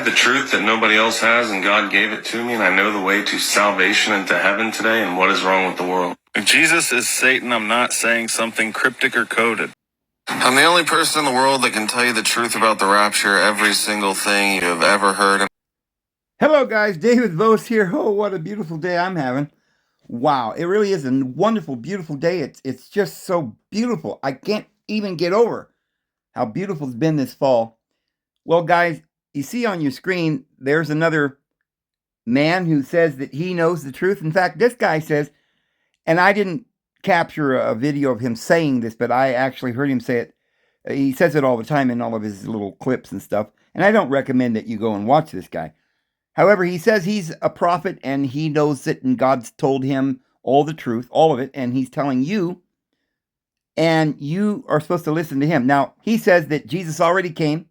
the truth that nobody else has, and God gave it to me, and I know the way to salvation and to heaven today, and what is wrong with the world. If Jesus is Satan, I'm not saying something cryptic or coded. I'm the only person in the world that can tell you the truth about the rapture, every single thing you have ever heard. Hello guys, David Vose here. Oh, what a beautiful day I'm having. Wow, it really is a wonderful, beautiful day. It's just so beautiful. I can't even get over how beautiful it's been this fall. Well, guys, you see on your screen, there's another man who says that he knows the truth. In fact, this guy says, and I didn't capture a video of him saying this, but I actually heard him say it. He says it all the time in all of his little clips and stuff. And I don't recommend that you go and watch this guy. However, he says he's a prophet and he knows it, and God's told him all the truth, all of it, and he's telling you, and you are supposed to listen to him. Now, he says that Jesus already came,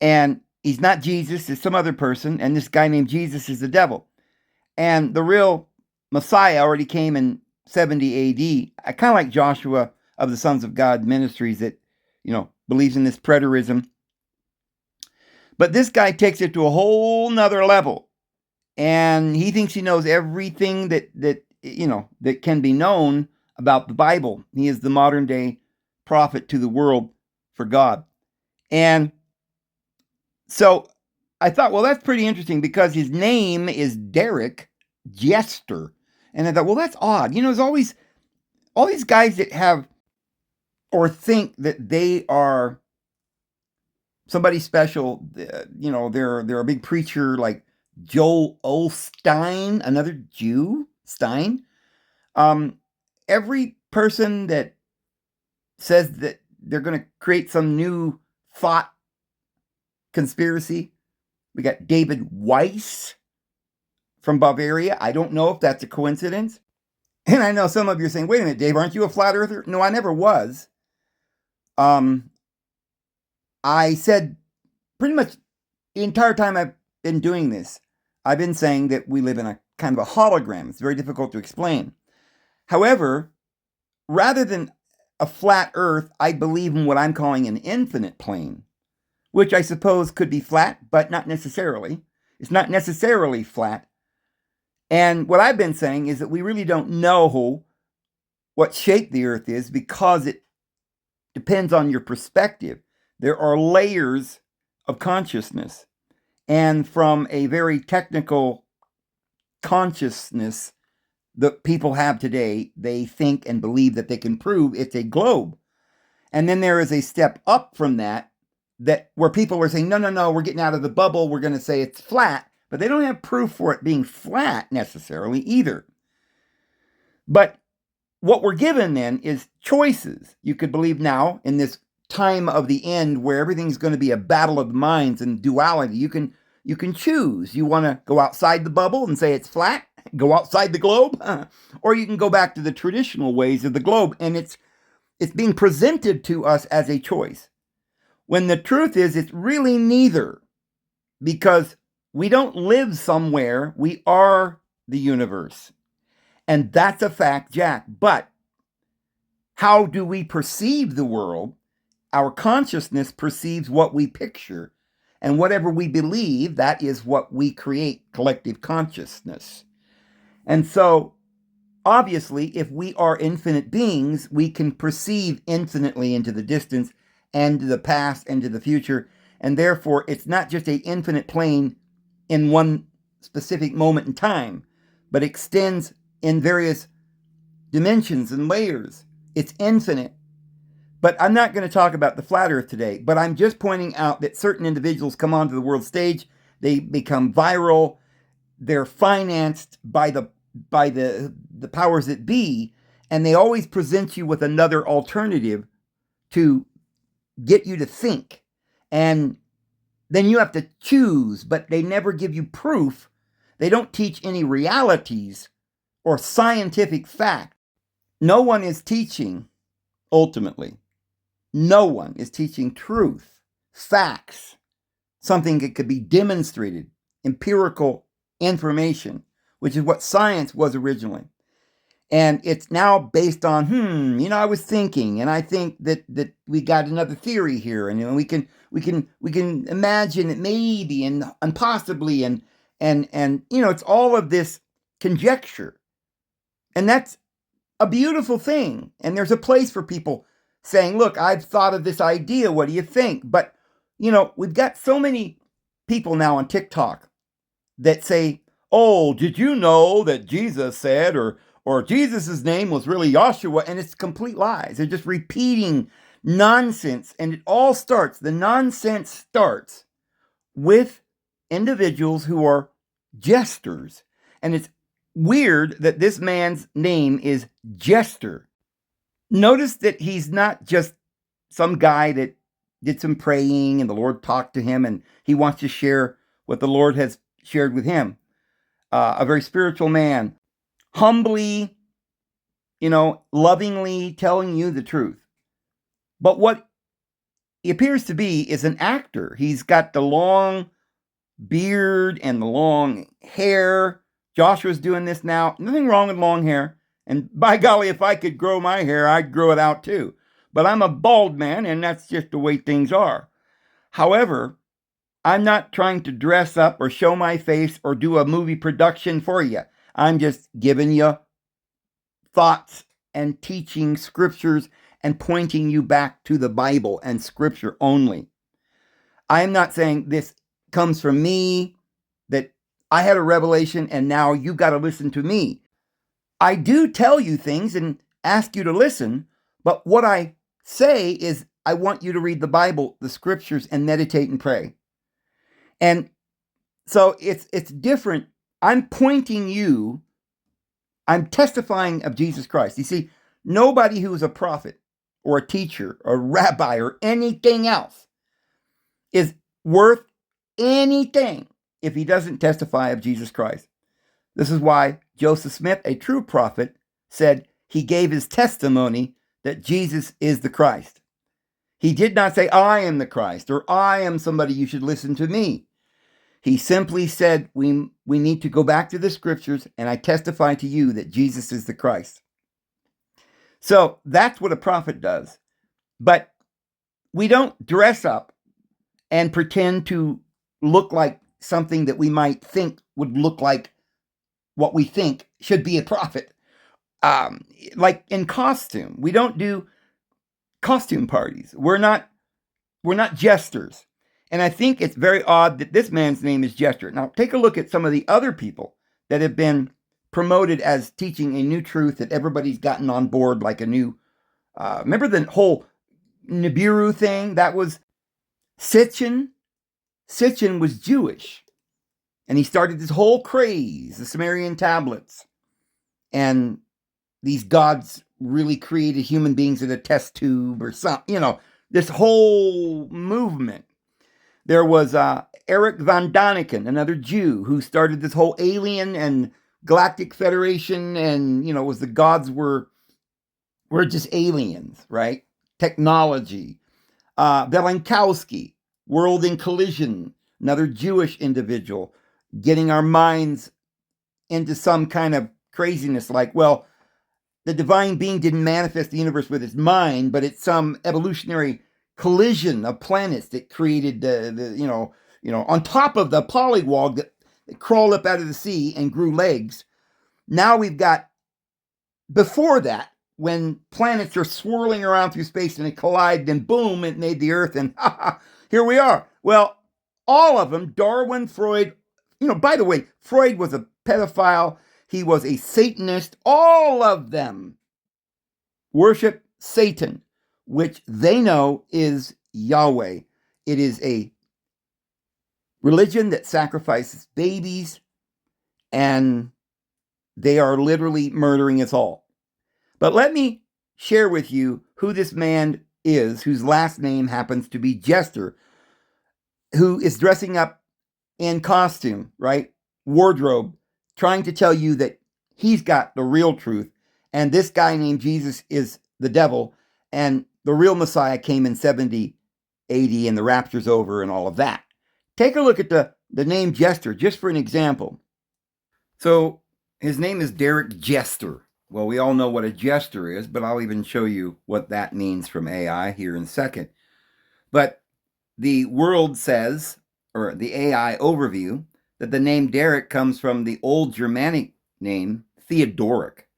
and he's not Jesus, it's some other person, and this guy named Jesus is the devil. And the real Messiah already came in 70 AD. I kind of like Joshua of the Sons of God Ministries that, believes in this preterism. But this guy takes it to a whole nother level. And he thinks he knows everything that can be known about the Bible. He is the modern day prophet to the world for God. And so I thought, well, that's pretty interesting because his name is Derek Jester. And I thought, well, that's odd. There's always all these guys that have or think that they are somebody special. They're a big preacher like Joel Osteen, another Jew, Stein. Every person that says that they're going to create some new thought conspiracy. We got David Weiss from Bavaria. I don't know if that's a coincidence. And I know some of you are saying, wait a minute, Dave, aren't you a flat earther? No, I never was. I said pretty much the entire time I've been doing this, I've been saying that we live in a kind of a hologram. It's very difficult to explain. However, rather than a flat earth, I believe in what I'm calling an infinite plane, which I suppose could be flat, but not necessarily. It's not necessarily flat. And what I've been saying is that we really don't know what shape the earth is because it depends on your perspective. There are layers of consciousness. And from a very technical consciousness that people have today, they think and believe that they can prove it's a globe. And then there is a step up from that where people are saying, no, we're getting out of the bubble. We're going to say it's flat. But they don't have proof for it being flat necessarily either. But what we're given then is choices. You could believe now in this time of the end where everything's going to be a battle of the minds and duality. You can choose. You want to go outside the bubble and say it's flat, go outside the globe, or you can go back to the traditional ways of the globe. And it's being presented to us as a choice. When the truth is, it's really neither, because we don't live somewhere. We are the universe. And that's a fact, Jack. But how do we perceive the world? Our consciousness perceives what we picture. And whatever we believe, that is what we create, collective consciousness. And so, obviously, if we are infinite beings, we can perceive infinitely into the distance and to the past and to the future. And therefore, it's not just an infinite plane in one specific moment in time, but extends in various dimensions and layers. It's infinite. But I'm not going to talk about the flat earth today, but I'm just pointing out that certain individuals come onto the world stage, they become viral, they're financed by the powers that be, and they always present you with another alternative to get you to think. And then you have to choose, but they never give you proof. They don't teach any realities or scientific fact. No one is teaching, ultimately. No one is teaching truth, facts, something that could be demonstrated, empirical information, which is what science was originally. And it's now based on, I was thinking, and I think that we got another theory here, and we can imagine it maybe and possibly, and it's all of this conjecture, and that's a beautiful thing. And there's a place for people saying, "Look, I've thought of this idea. What do you think?" But we've got so many people now on TikTok that say, "Oh, did you know that Jesus said," or Jesus's name was really Joshua, and it's complete lies. They're just repeating nonsense, and the nonsense starts with individuals who are jesters. And it's weird that this man's name is Jester. Notice that he's not just some guy that did some praying and the Lord talked to him and he wants to share what the Lord has shared with him. A very spiritual man, humbly, lovingly telling you the truth. But what he appears to be is an actor. He's got the long beard and the long hair. Joshua's doing this now. Nothing wrong with long hair. And by golly, if I could grow my hair, I'd grow it out too. But I'm a bald man, and that's just the way things are. However, I'm not trying to dress up or show my face or do a movie production for you. I'm just giving you thoughts and teaching scriptures and pointing you back to the Bible and scripture only. I'm not saying this comes from me, that I had a revelation and now you got to listen to me. I do tell you things and ask you to listen, but what I say is I want you to read the Bible, the scriptures, and meditate and pray. And so it's different. I'm pointing you, I'm testifying of Jesus Christ. You see, nobody who is a prophet or a teacher or a rabbi or anything else is worth anything if he doesn't testify of Jesus Christ. This is why Joseph Smith, a true prophet, said he gave his testimony that Jesus is the Christ. He did not say, "I am the Christ," or "I am somebody, you should listen to me." He simply said, we need to go back to the scriptures, and I testify to you that Jesus is the Christ. So that's what a prophet does. But we don't dress up and pretend to look like something that we might think would look like what we think should be a prophet. Like in costume. We don't do costume parties. We're not jesters. And I think it's very odd that this man's name is Jester. Now, take a look at some of the other people that have been promoted as teaching a new truth that everybody's gotten on board, like a new, remember the whole Nibiru thing? That was Sitchin. Sitchin was Jewish. And he started this whole craze, the Sumerian tablets. And these gods really created human beings in a test tube or something, this whole movement. There was Eric von Daniken, another Jew, who started this whole alien and galactic federation, and was the gods were just aliens, right? Technology. Belankowski, World in Collision, another Jewish individual, getting our minds into some kind of craziness, like, well, the divine being didn't manifest the universe with its mind, but it's some evolutionary collision of planets that created on top of the polywog that crawled up out of the sea and grew legs. Now we've got, before that, when planets are swirling around through space and they collide, then boom, it made the Earth, and here we are. Well, all of them, Darwin, Freud, by the way, Freud was a pedophile. He was a Satanist. All of them worship Satan, which they know is Yahweh. It is a religion that sacrifices babies, and they are literally murdering us all. But let me share with you who this man is, whose last name happens to be Jester, who is dressing up in costume, right? Wardrobe, trying to tell you that he's got the real truth, and this guy named Jesus is the devil, and the real Messiah came in 70 AD, and the rapture's over and all of that. Take a look at the name Jester, just for an example. So his name is Derek Jester. Well, we all know what a jester is, but I'll even show you what that means from AI here in a second. But the world says, or the AI overview, that the name Derek comes from the old Germanic name Theodoric,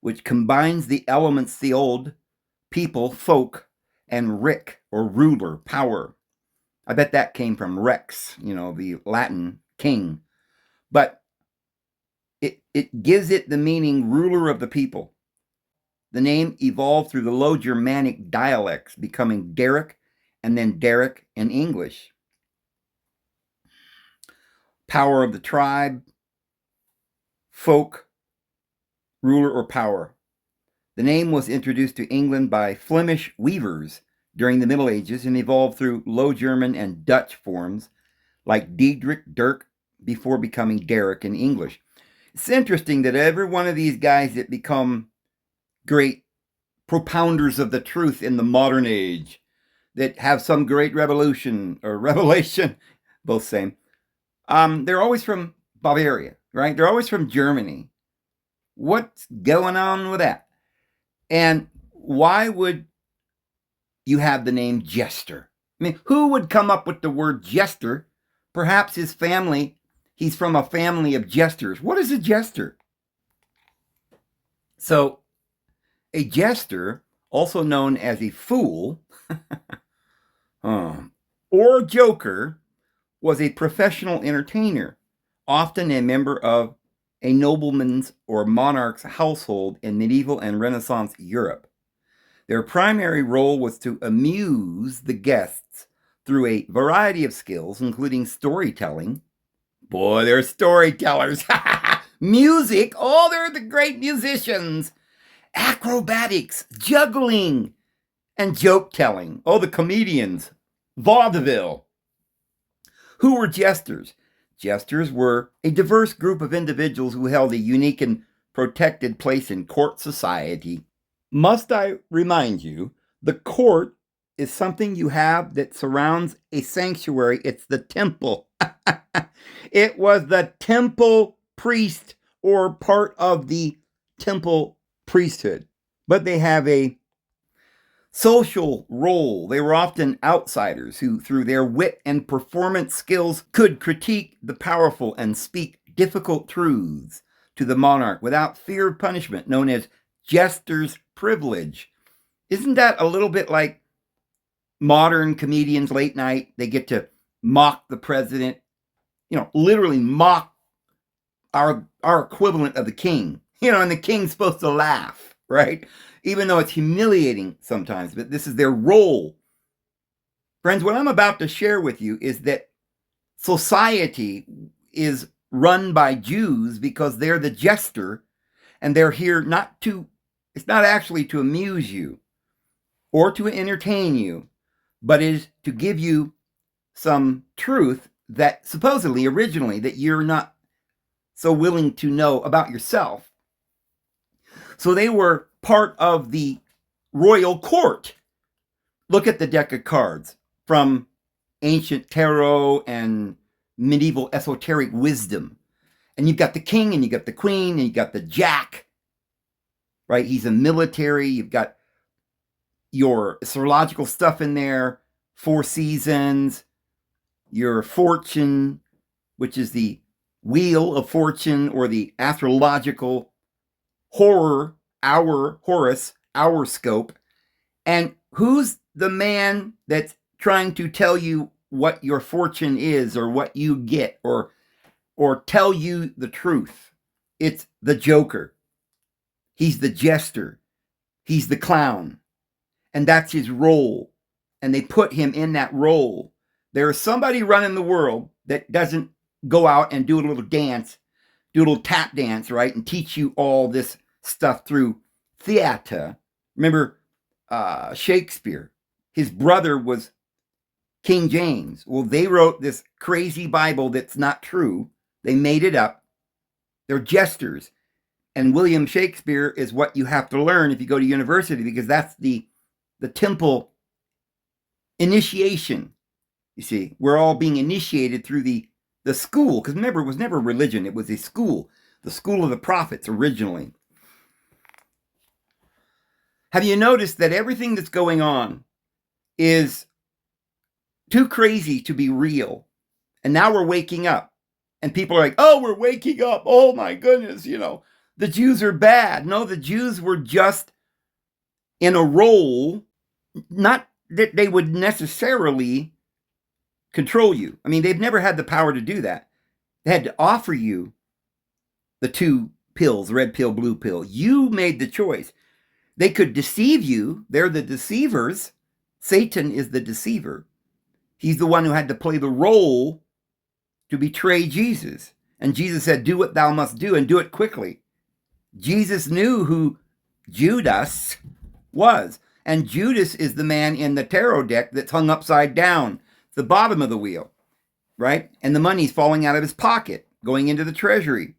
which combines the elements theod, people, folk, and ric, or ruler, power. I bet that came from rex, the Latin king. But it gives it the meaning ruler of the people. The name evolved through the Low Germanic dialects, becoming Derek and then Derek in English. Power of the tribe, folk, ruler or power. The name was introduced to England by Flemish weavers during the Middle Ages and evolved through Low German and Dutch forms like Diedrich, Dirk, before becoming Derek in English. It's interesting that every one of these guys that become great propounders of the truth in the modern age, that have some great revolution or revelation, both same, they're always from Bavaria, right? They're always from Germany. What's going on with that? And why would you have the name Jester? I mean, who would come up with the word jester? Perhaps his family, he's from a family of jesters. What is a jester? So, a jester, also known as a fool or joker, was a professional entertainer, often a member of a nobleman's or monarch's household in medieval and Renaissance Europe. Their primary role was to amuse the guests through a variety of skills, including storytelling. Boy, they're storytellers. Music. Oh, they're the great musicians. Acrobatics, juggling, and joke telling. Oh, the comedians. Vaudeville. Who were jesters? Jesters were a diverse group of individuals who held a unique and protected place in court society. Must I remind you, the court is something you have that surrounds a sanctuary. It's the temple. It was the temple priest or part of the temple priesthood. But they have a social role. They were often outsiders who, through their wit and performance skills, could critique the powerful and speak difficult truths to the monarch without fear of punishment, known as jester's privilege. Isn't that a little bit like modern comedians late night? They get to mock the president, literally mock our equivalent of the king, and the king's supposed to laugh, right? Even though it's humiliating sometimes, but this is their role. Friends, what I'm about to share with you is that society is run by Jews because they're the jester, and they're here it's not actually to amuse you or to entertain you, but is to give you some truth that supposedly, originally, that you're not so willing to know about yourself. So they were part of the royal court. Look at the deck of cards from ancient tarot and medieval esoteric wisdom. And you've got the king, and you've got the queen, and you've got the jack, right? He's a military. You've got your astrological stuff in there, 4 seasons, your fortune, which is the wheel of fortune, or the astrological Horus, our scope. And who's the man that's trying to tell you what your fortune is, or what you get, or tell you the truth? It's the joker. He's the jester. He's the clown. And that's his role. And they put him in that role. There is somebody running the world that doesn't go out and do a little dance, do a little tap dance, right? And teach you all this stuff through theater. Remember Shakespeare? His brother was King James. Well, they wrote this crazy Bible that's not true. They made it up. They're jesters. And William Shakespeare is what you have to learn if you go to university, because that's the temple initiation. You see, we're all being initiated through the school. Because remember, it was never religion. It was a school. The school of the prophets originally. Have you noticed that everything that's going on is too crazy to be real? And now we're waking up. And people are like, oh, we're waking up. Oh my goodness, the Jews are bad. No, the Jews were just in a role, not that they would necessarily control you. I mean, they've never had the power to do that. They had to offer you the two pills, red pill, blue pill. You made the choice. They could deceive you. They're the deceivers. Satan is the deceiver. He's the one who had to play the role to betray Jesus. And Jesus said, do what thou must do, and do it quickly. Jesus knew who Judas was. And Judas is the man in the tarot deck that's hung upside down, the bottom of the wheel, right? And the money's falling out of his pocket, going into the treasury.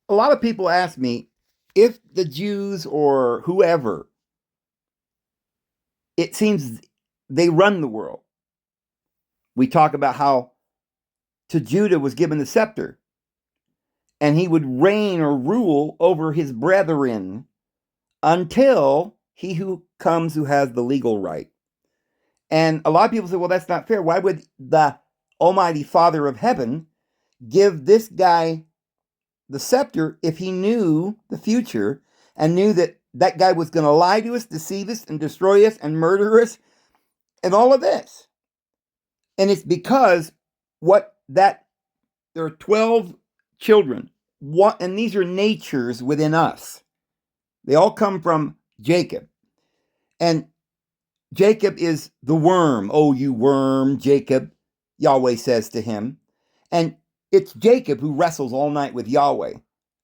A lot of people ask me if the Jews or whoever, it seems they run the world. We talk about how to Judah was given the scepter, and he would reign or rule over his brethren until he who comes who has the legal right. And a lot of people say, well, that's not fair. Why would the Almighty Father of Heaven give this guy the scepter if he knew the future and knew that that guy was going to lie to us, deceive us, and destroy us, and murder us, and all of this? And it's because there are 12 children, and these are natures within us. They all come from Jacob. And Jacob is the worm. Oh, you worm, Jacob, Yahweh says to him. And it's Jacob who wrestles all night with Yahweh.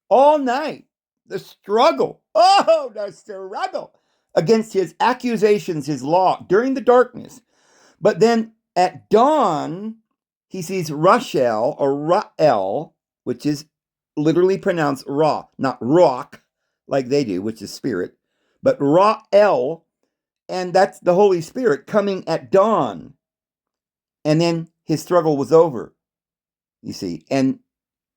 All night. The struggle. Oh, the struggle against his accusations, his law, during the darkness. But then at dawn, he sees Rachel or Ra'el, which is literally pronounced Ra, not rock, like they do, which is spirit, but Ra'el, and that's the Holy Spirit coming at dawn. And then his struggle was over, you see, and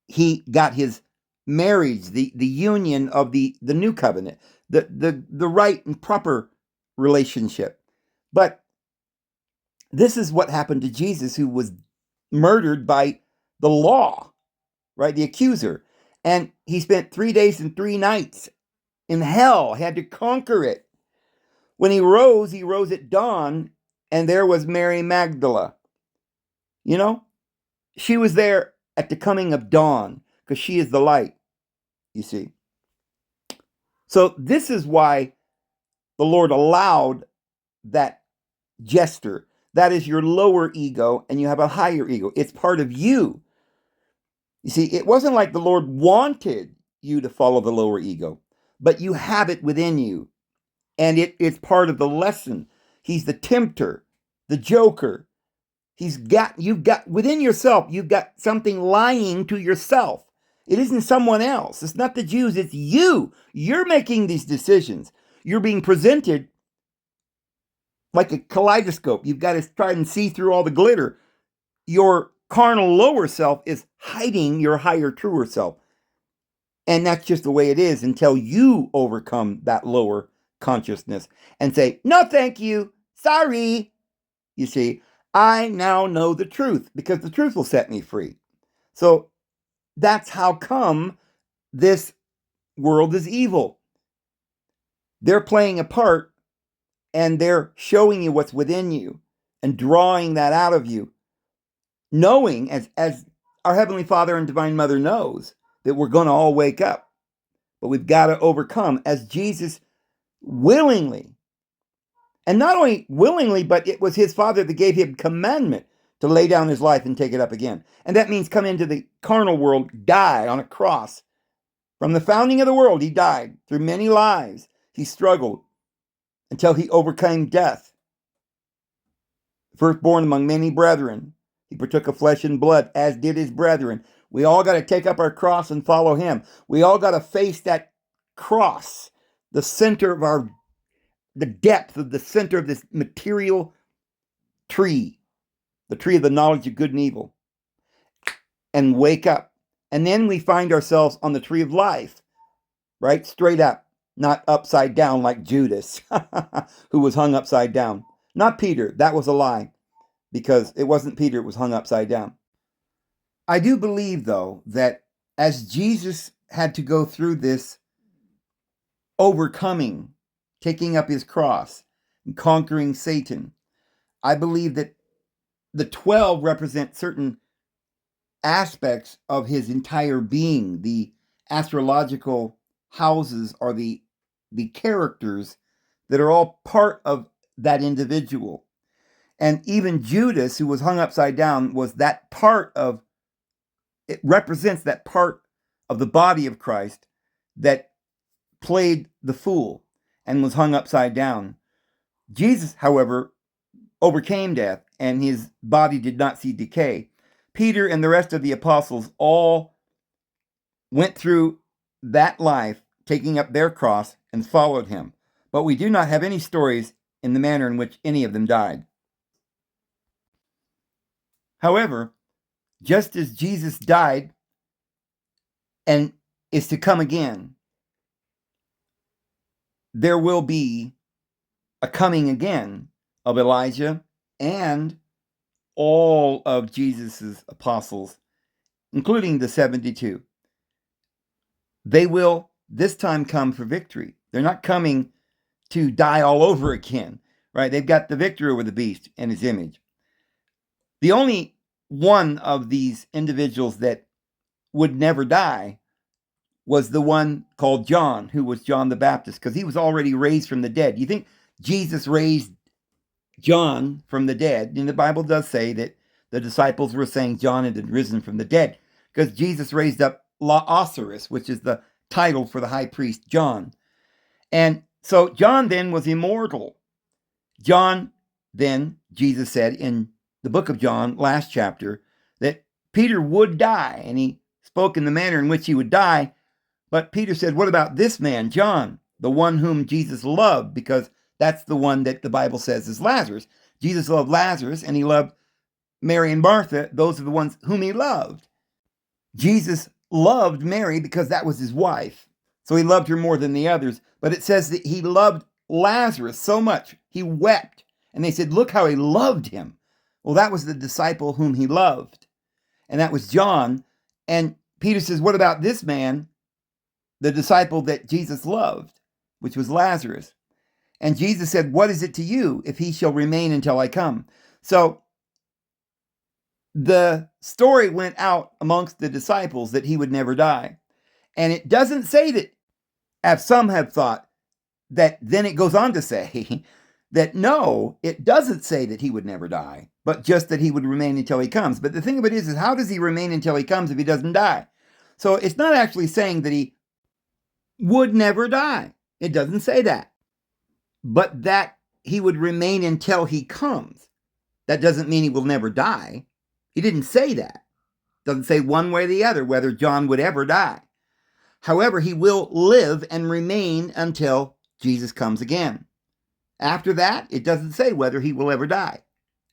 he got his marriage, the union of the new covenant, the right and proper relationship. But this is what happened to Jesus, who was murdered by the law, right? The accuser. And he spent 3 days and 3 nights in hell, had to conquer it. When he rose at dawn, and there was Mary Magdalene. She was there at the coming of dawn, because she is the light, you see. So this is why the Lord allowed that jester. That is your lower ego, and you have a higher ego. It's part of you. You see, it wasn't like the Lord wanted you to follow the lower ego, but you have it within you. And it's part of the lesson. He's the tempter, the joker. You've got within yourself, you've got something lying to yourself. It isn't someone else. It's not the Jews, it's you. You're making these decisions. You're being presented like a kaleidoscope. You've got to try and see through all the glitter. Your carnal lower self is hiding your higher, truer self. And that's just the way it is until you overcome that lower consciousness and say, no, thank you. Sorry. You see, I now know the truth because the truth will set me free. So that's how come this world is evil. They're playing a part and they're showing you what's within you and drawing that out of you, knowing, as our Heavenly Father and Divine Mother knows, that we're going to all wake up. But we've got to overcome, as Jesus willingly, and not only willingly, but it was his Father that gave him commandment to lay down his life and take it up again. And that means come into the carnal world, die on a cross. From the founding of the world, he died. Through many lives, he struggled until he overcame death. Firstborn among many brethren, he partook of flesh and blood, as did his brethren. We all got to take up our cross and follow him. We all got to face that cross, the center of the depth of the center of this material tree, the tree of the knowledge of good and evil, and wake up. And then we find ourselves on the tree of life, right? Straight up. not upside down like Judas, who was hung upside down. Not Peter. That was a lie, because it wasn't Peter, it was hung upside down. I do believe, though, that as Jesus had to go through this overcoming, taking up his cross, and conquering Satan, I believe that the 12 represent certain aspects of his entire being. The astrological houses are the characters that are all part of that individual. And even Judas, who was hung upside down, was that part of, it represents that part of the body of Christ that played the fool and was hung upside down. Jesus, however, overcame death, and his body did not see decay. Peter and the rest of the apostles all went through that life, taking up their cross, and followed him. But we do not have any stories in the manner in which any of them died. However, just as Jesus died and is to come again, there will be a coming again of Elijah and all of Jesus's apostles, including the 72. They will this time come for victory. They're not coming to die all over again, right? They've got the victory over the beast and his image. The only one of these individuals that would never die was the one called John, who was John the Baptist, because he was already raised from the dead. You think Jesus raised John from the dead? And the Bible does say that the disciples were saying John had risen from the dead, because Jesus raised up Lazarus, which is the title for the high priest John. And so John then was immortal. John then, Jesus said in the book of John, last chapter, that Peter would die, and he spoke in the manner in which he would die. But Peter said, what about this man, John, the one whom Jesus loved? Because that's the one that the Bible says is Lazarus. Jesus loved Lazarus, and he loved Mary and Martha. Those are the ones whom he loved. Jesus loved Mary because that was his wife. So he loved her more than the others. But it says that he loved Lazarus so much, he wept. And they said, look how he loved him. Well, that was the disciple whom he loved. And that was John. And Peter says, what about this man, the disciple that Jesus loved, which was Lazarus? And Jesus said, what is it to you if he shall remain until I come? So the story went out amongst the disciples that he would never die. And it doesn't say that, as some have thought, that then it goes on to say that no, it doesn't say that he would never die, but just that he would remain until he comes. But the thing of it is how does he remain until he comes if he doesn't die? So it's not actually saying that he would never die. It doesn't say that. But that he would remain until he comes. That doesn't mean he will never die. He didn't say that. Doesn't say one way or the other whether John would ever die. However, he will live and remain until Jesus comes again. After that, it doesn't say whether he will ever die.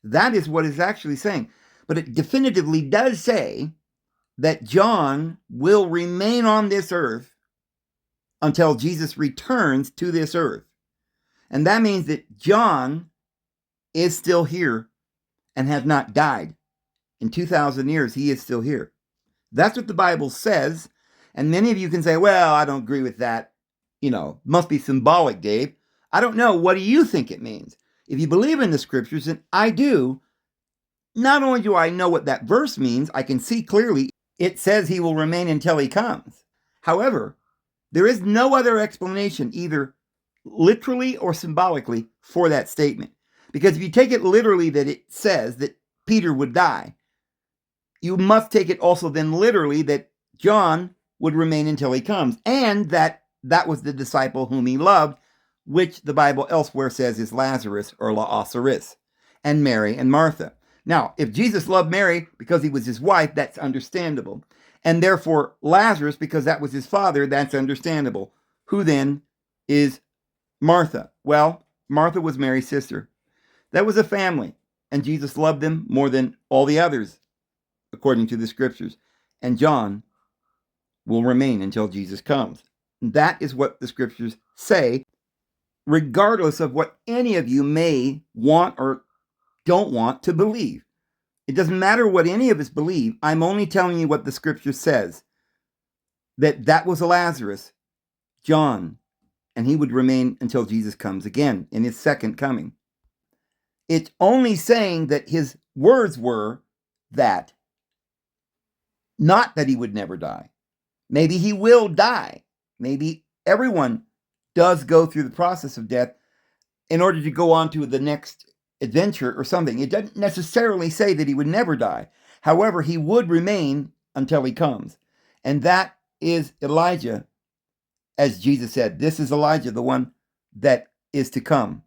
That is what it's actually saying. But it definitively does say that John will remain on this earth until Jesus returns to this earth. And that means that John is still here and has not died. In 2,000 years, he is still here. That's what the Bible says. And many of you can say, well, I don't agree with that. Must be symbolic, Dave. I don't know. What do you think it means? If you believe in the scriptures, and I do, not only do I know what that verse means, I can see clearly it says he will remain until he comes. However, there is no other explanation, either literally or symbolically, for that statement. Because if you take it literally that it says that Peter would die, you must take it also then literally that John would remain until he comes, and that was the disciple whom he loved, which the Bible elsewhere says is Lazarus or Lazarus, and Mary and Martha. Now, if Jesus loved Mary because he was his wife, that's understandable. And therefore Lazarus, because that was his father, that's understandable. Who then is Martha? Well, Martha was Mary's sister. That was a family, and Jesus loved them more than all the others, according to the scriptures. And John will remain until Jesus comes. That is what the scriptures say, regardless of what any of you may want or don't want to believe. It doesn't matter what any of us believe. I'm only telling you what the scripture says. That was Lazarus, John, and he would remain until Jesus comes again in his second coming. It's only saying that his words were that, not that he would never die. Maybe he will die. Maybe everyone does go through the process of death in order to go on to the next adventure or something. It doesn't necessarily say that he would never die. However, he would remain until he comes. And that is Elijah, as Jesus said. This is Elijah, the one that is to come.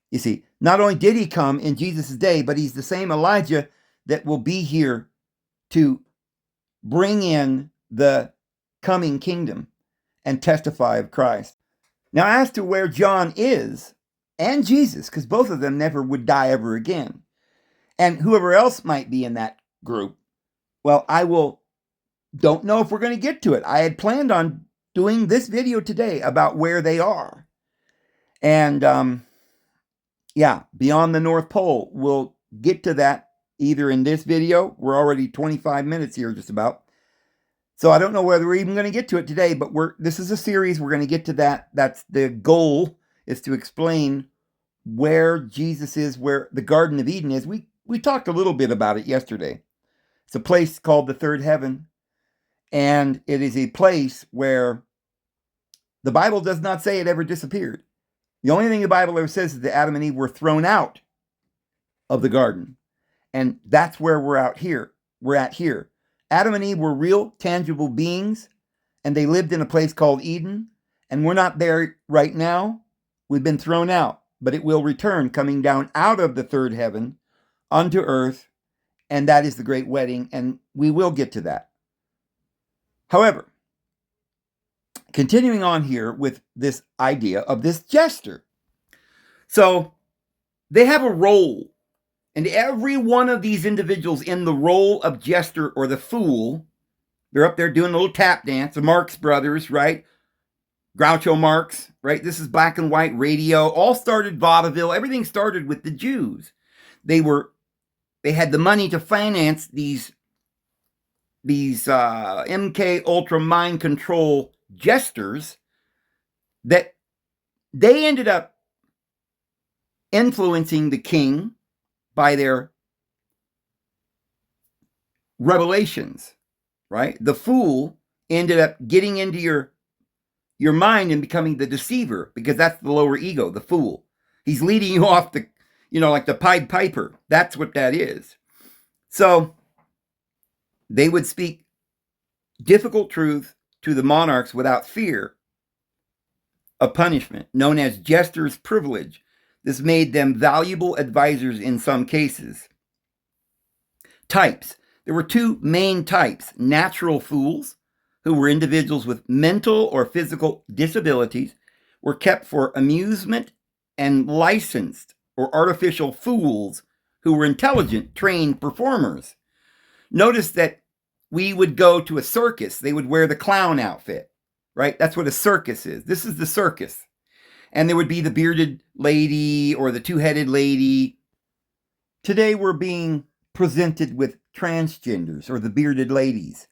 You see, not only did he come in Jesus' day, but he's the same Elijah that will be here to bring in the coming kingdom and testify of Christ. Now, as to where John is, and Jesus, because both of them never would die ever again, and whoever else might be in that group, well, don't know if we're going to get to it. I had planned on doing this video today about where they are. And beyond the North Pole, we'll get to that either in this video. We're already 25 minutes here just about. So I don't know whether we're even going to get to it today, but this is a series. We're going to get to that. That's the goal, is to explain where Jesus is, where the Garden of Eden is. We talked a little bit about it yesterday. It's a place called the third heaven, and it is a place where the Bible does not say it ever disappeared. The only thing the Bible ever says is that Adam and Eve were thrown out of the garden, and that's where we're at here. Adam and Eve were real, tangible beings, and they lived in a place called Eden, and we're not there right now. We've been thrown out, but it will return, coming down out of the third heaven unto earth, and that is the great wedding, and we will get to that. However, continuing on here with this idea of this jester. So they have a role, and every one of these individuals in the role of jester or the fool, they're up there doing a little tap dance. The Marx Brothers, right? Groucho Marx, right? This is black and white radio. All started vaudeville. Everything started with the Jews. They had the money to finance these MK Ultra mind control jesters that they ended up influencing the king by their revelations, right? The fool ended up getting into your mind and becoming the deceiver, because that's the lower ego, the fool. He's leading you off like the Pied Piper. That's what that is. So they would speak difficult truth to the monarchs without fear of punishment, known as jester's privilege. This made them valuable advisors in some cases. Types. There were two main types: natural fools, who were individuals with mental or physical disabilities, were kept for amusement, and licensed or artificial fools, who were intelligent, trained performers. Notice that we would go to a circus. They would wear the clown outfit, right? That's what a circus is. This is the circus. And there would be the bearded lady or the two-headed lady. Today we're being presented with transgenders or the bearded ladies.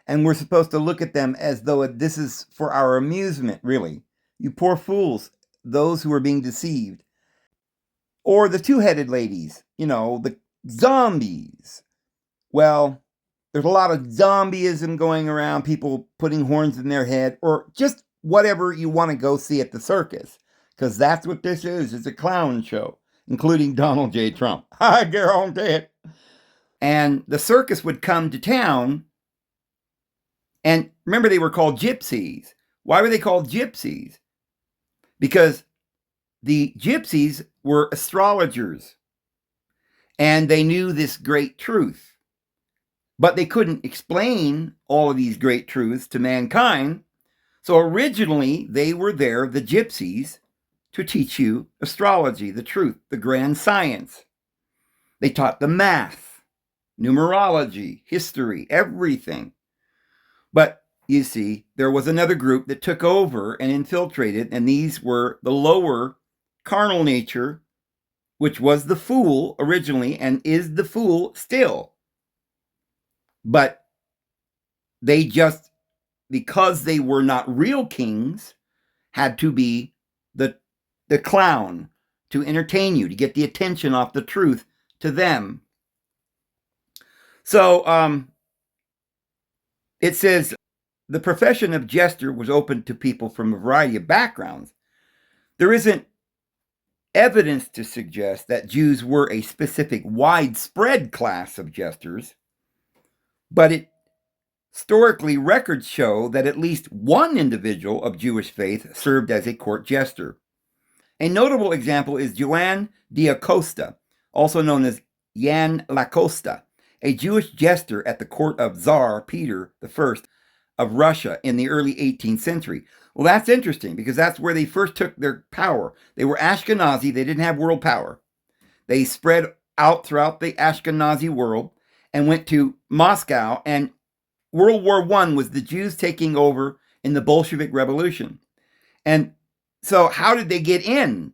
And we're supposed to look at them as though this is for our amusement, really. You poor fools, those who are being deceived. Or the two-headed ladies, the zombies. Well, there's a lot of zombieism going around, people putting horns in their head, or just whatever you want to go see at the circus. Because that's what this is. It's a clown show, including Donald J. Trump. I guarantee it. And the circus would come to town. And remember, they were called gypsies. Why were they called gypsies? Because the gypsies were astrologers. And they knew this great truth. But they couldn't explain all of these great truths to mankind. So originally, they were there, the gypsies, to teach you astrology, the truth, the grand science. They taught the math, numerology, history, everything. But you see, there was another group that took over and infiltrated, and these were the lower carnal nature, which was the fool originally and is the fool still. But they just, because they were not real kings, had to be the clown to entertain you, to get the attention off the truth to them. So it says the profession of jester was open to people from a variety of backgrounds. There isn't evidence to suggest that Jews were a specific widespread class of jesters, but historically records show that at least one individual of Jewish faith served as a court jester. A notable example is Joan d'Acosta, also known as Jan Lacosta, a Jewish jester at the court of Tsar Peter I of Russia in the early 18th century. Well, that's interesting because that's where they first took their power. They were Ashkenazi. They didn't have world power. They spread out throughout the Ashkenazi world and went to Moscow, and World War I was the Jews taking over in the Bolshevik Revolution. And so how did they get in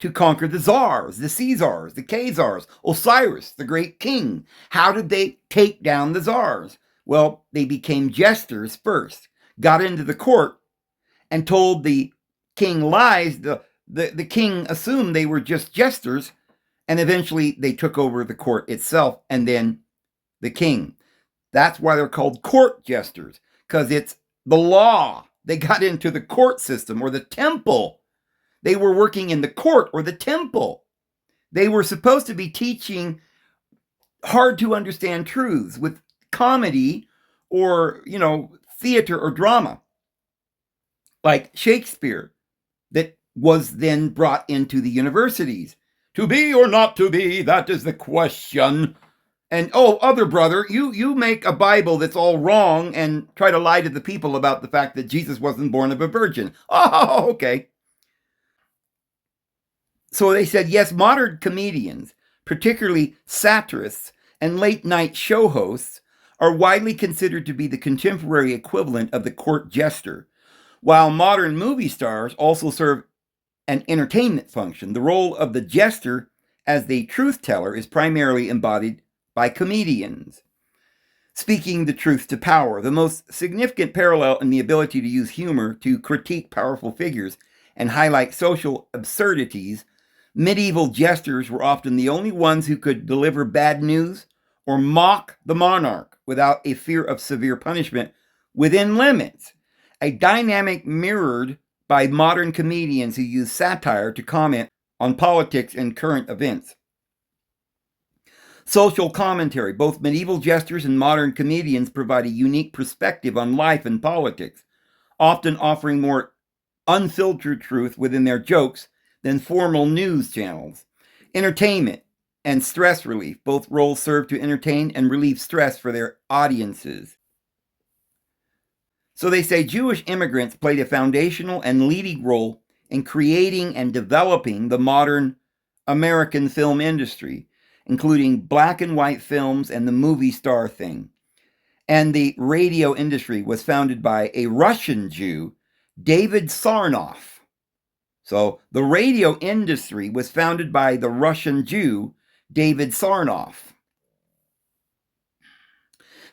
to conquer the Tsars, the Caesars, the Khazars, Osiris, the great king? How did they take down the Tsars? Well, they became jesters first, got into the court, and told the king lies. The king assumed they were just jesters, and eventually they took over the court itself and then the king. That's why they're called court jesters, because it's the law. They got into the court system or the temple. They were working in the court or the temple. They were supposed to be teaching hard to understand truths with comedy or, theater or drama, like Shakespeare, that was then brought into the universities. To be or not to be, that is the question. And, other brother, you make a Bible that's all wrong and try to lie to the people about the fact that Jesus wasn't born of a virgin. Oh, okay. So they said, yes, modern comedians, particularly satirists and late-night show hosts, are widely considered to be the contemporary equivalent of the court jester, while modern movie stars also serve an entertainment function. The role of the jester as the truth teller is primarily embodied by comedians, speaking the truth to power. The most significant parallel in the ability to use humor to critique powerful figures and highlight social absurdities, medieval jesters were often the only ones who could deliver bad news or mock the monarch without a fear of severe punishment within limits, a dynamic mirrored by modern comedians who use satire to comment on politics and current events. Social commentary. Both medieval jesters and modern comedians provide a unique perspective on life and politics, often offering more unfiltered truth within their jokes than formal news channels. Entertainment and stress relief. Both roles serve to entertain and relieve stress for their audiences. So they say Jewish immigrants played a foundational and leading role in creating and developing the modern American film industry, including black and white films and the movie star thing. And the radio industry was founded by a Russian Jew, David Sarnoff. So the radio industry was founded by the Russian Jew, David Sarnoff.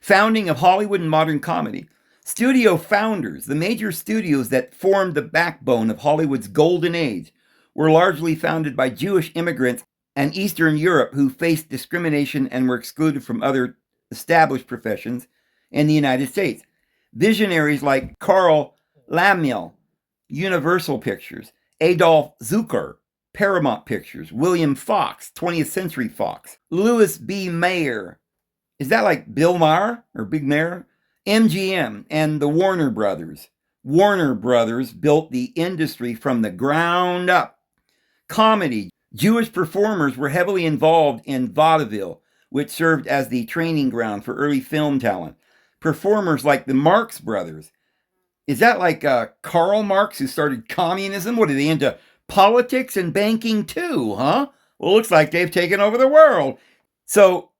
Founding of Hollywood and modern comedy. Studio founders, the major studios that formed the backbone of Hollywood's golden age, were largely founded by Jewish immigrants and Eastern Europe who faced discrimination and were excluded from other established professions in the United States. Visionaries like Carl Laemmle, Universal Pictures, Adolf Zukor, Paramount Pictures, William Fox, 20th Century Fox, Louis B. Mayer, is that like Bill Maher or Big Mayer? MGM and the Warner Brothers. Warner Brothers built the industry from the ground up. Comedy. Jewish performers were heavily involved in vaudeville, which served as the training ground for early film talent. Performers like the Marx Brothers. Is that like Karl Marx, who started communism? What, are they into politics and banking too, huh? Well, it looks like they've taken over the world. So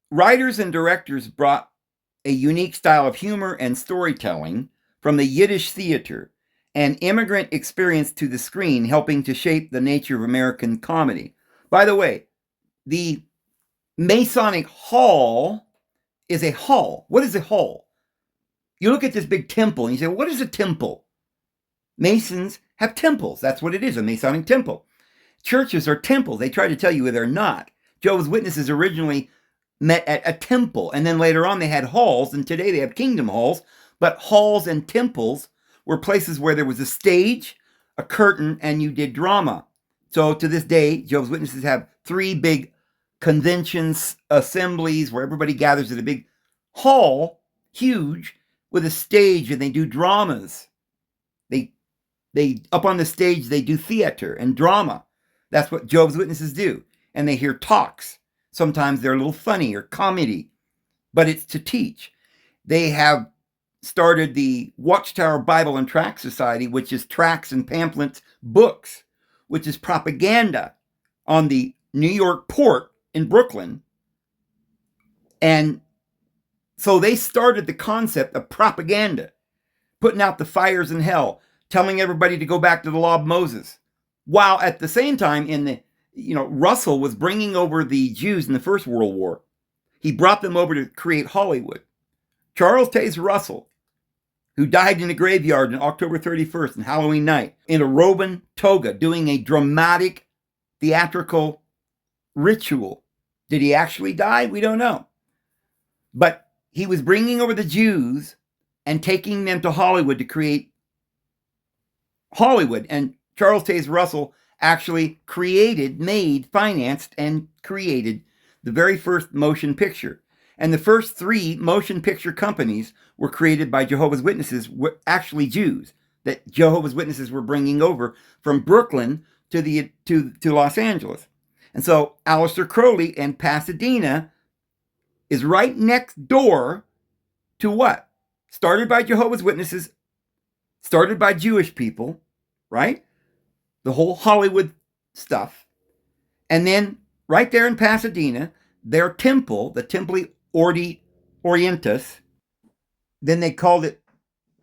writers and directors brought a unique style of humor and storytelling from the Yiddish theater, an immigrant experience to the screen, helping to shape the nature of American comedy. By the way, the Masonic Hall is a hall. What is a hall? You look at this big temple and you say, what is a temple? Masons have temples. That's what it is, a Masonic temple. Churches are temples. They try to tell you they're not. Jehovah's Witnesses originally met at a temple, and then later on they had halls, and today they have kingdom halls. But halls and temples were places where there was a stage, a curtain, and you did drama. So to this day, Jehovah's Witnesses have 3 big conventions, assemblies, where everybody gathers at a big hall, huge, with a stage, and they do dramas. They up on the stage, they do theater and drama. That's what Jehovah's Witnesses do. And they hear talks. Sometimes they're a little funny or comedy, but it's to teach. They have started the Watchtower Bible and Tract Society, which is tracts and pamphlets, books, which is propaganda on the New York port in Brooklyn. And so they started the concept of propaganda, putting out the fires in hell, telling everybody to go back to the law of Moses. While at the same time, Russell was bringing over the Jews in the First World War. He brought them over to create Hollywood. Charles Taze Russell, who died in a graveyard on October 31st on Halloween night in a robe and toga, doing a dramatic theatrical ritual. Did he actually die? We don't know. But he was bringing over the Jews and taking them to Hollywood to create Hollywood. And Charles Taze Russell actually made, financed, and created the very first motion picture. And the first 3 motion picture companies were created by Jehovah's Witnesses, were actually Jews that Jehovah's Witnesses were bringing over from Brooklyn to Los Angeles. And so Aleister Crowley and Pasadena is right next door to what? Started by Jehovah's Witnesses, started by Jewish people, right? The whole Hollywood stuff. And then right there in Pasadena, their temple, the Templi Orientis, then they called it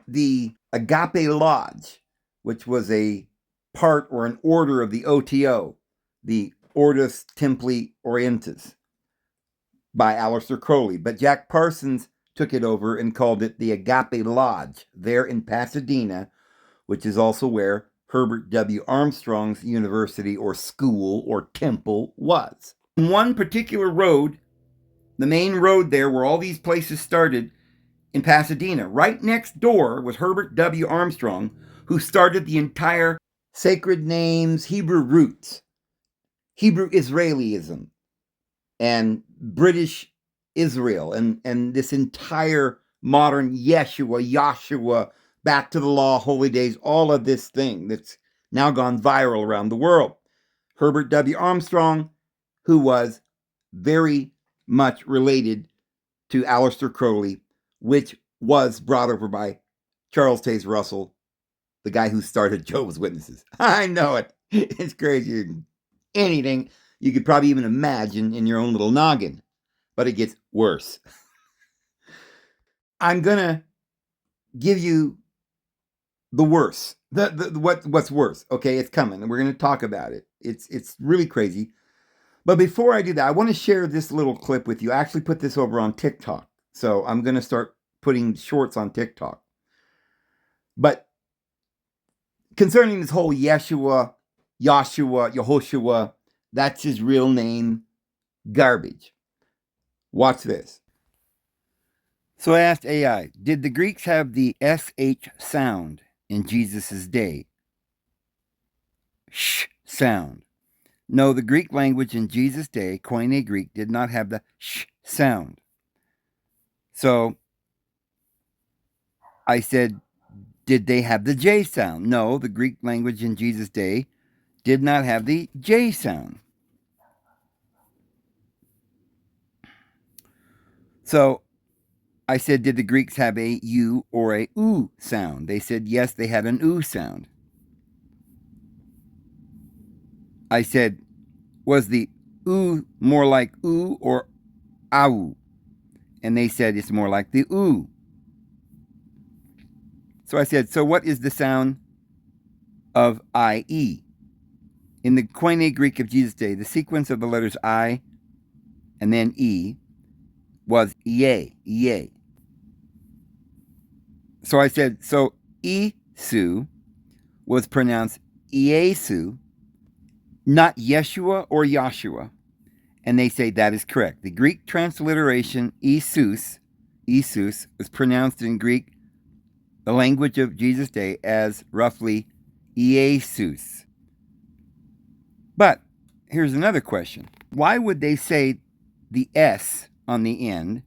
the Agape Lodge, which was a part or an order of the OTO, the Ordo Templi Orientis, by Aleister Crowley. But Jack Parsons took it over and called it the Agape Lodge there in Pasadena, which is also where Herbert W. Armstrong's university or school or temple was. On one particular road, the main road there where all these places started in Pasadena, right next door was Herbert W. Armstrong, who started the entire Sacred Names, Hebrew Roots, Hebrew Israelism, and British Israel, and this entire modern Yeshua, Back to the Law, Holy Days, all of this thing that's now gone viral around the world. Herbert W. Armstrong, who was very much related to Aleister Crowley, which was brought over by Charles Taze Russell, the guy who started Jehovah's Witnesses. I know it. It's crazier than anything you could probably even imagine in your own little noggin. But it gets worse. I'm going to give you the worst. What's worse. Okay, it's coming, and we're going to talk about it. It's really crazy. But before I do that, I want to share this little clip with you. I actually put this over on TikTok. So I'm going to start putting shorts on TikTok. But concerning this whole Yeshua, Yehoshua, that's his real name, garbage. Watch this. So I asked AI, did the Greeks have the SH sound in Jesus' day? Sh sound. No, the Greek language in Jesus' day, Koine Greek, did not have the sh sound. So I said, did they have the J sound? No, the Greek language in Jesus' day did not have the J sound. So I said, did the Greeks have a U or a U sound? They said, yes, they had an U sound. I said, was the U more like U or AU? And they said it's more like the oo. So I said, so what is the sound of I-E? In the Koine Greek of Jesus' day, the sequence of the letters I and then E was Ie, Ie. So I said, so Isu was pronounced Iesu, not Yeshua or Yahshua. And they say that is correct. The Greek transliteration Isus was pronounced in Greek, the language of Jesus' day, as roughly Iesus. But here's another question. Why would they say the S on the end?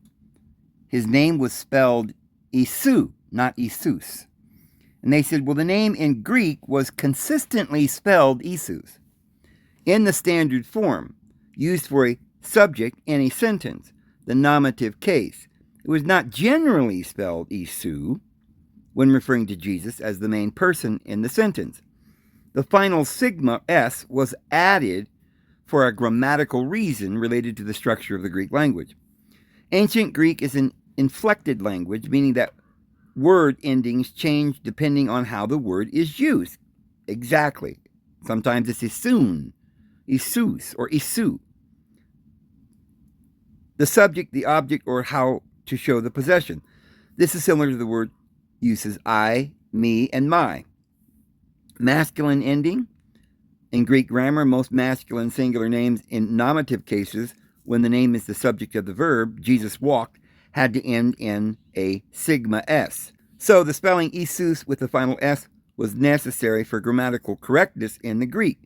His name was spelled Isu, not Isus. And they said, well, the name in Greek was consistently spelled Isus in the standard form, used for a subject in a sentence, the nominative case. It was not generally spelled Isu when referring to Jesus as the main person in the sentence. The final sigma S was added for a grammatical reason related to the structure of the Greek language. Ancient Greek is an inflected language, meaning that word endings change depending on how the word is used. Exactly. Sometimes it's isun, isus, or isu. The subject, the object, or how to show the possession. This is similar to the word uses I, me, and my. Masculine ending. In Greek grammar, most masculine singular names in nominative cases, when the name is the subject of the verb, Jesus walked, had to end in a sigma S. So the spelling Isus with the final S was necessary for grammatical correctness in the Greek.